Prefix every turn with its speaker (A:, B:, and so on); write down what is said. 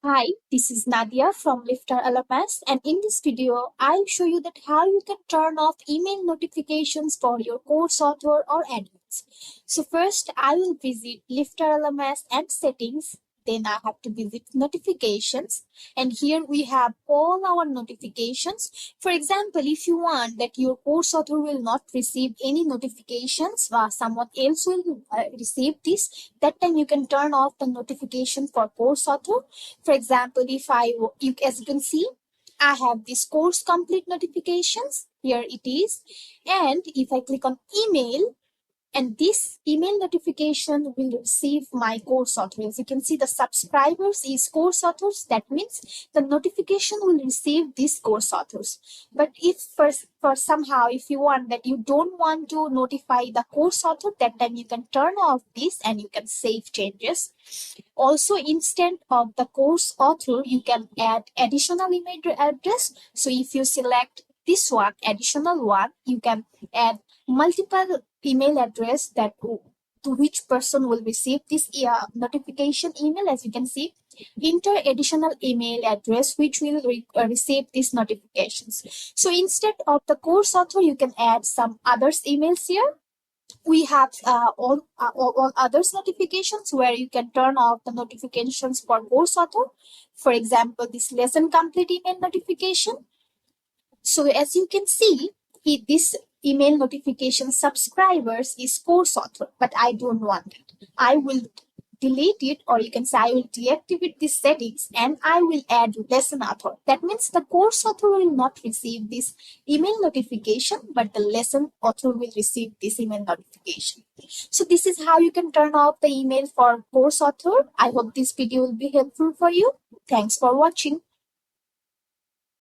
A: Hi, this is Nadia from LifterLMS, and in this video, I'll show you that how you can turn off email notifications for your course author or admins. So first, I will visit LifterLMS and settings. Then I have to visit notifications, and here we have all our notifications. For example, if you want that your course author will not receive any notifications, someone else will receive this, that time you can turn off the notification for course author. For example, as you can see, I have this course complete notifications. Here it is. And if I click on email, and this email notification will receive my course author. As you can see, the subscribers is course authors. That means the notification will receive these course authors. But if for somehow, if you want that you don't want to notify the course author, that time you can turn off this and you can save changes. Also, instead of the course author, you can add additional email address. So if you select this one, additional one, you can add multiple email address to which person will receive this notification email. As you can see, enter additional email address which will receive these notifications. So instead of the course author, you can add some others emails here. We have all others notifications where you can turn off the notifications for course author. For example, this lesson complete email notification. So as you can see, this email notification subscribers is course author, but I don't want it. I will delete it, or you can say I will deactivate these settings and I will add lesson author. That means the course author will not receive this email notification, but the lesson author will receive this email notification. So this is how you can turn off the email for course author. I hope this video will be helpful for you. Thanks for watching.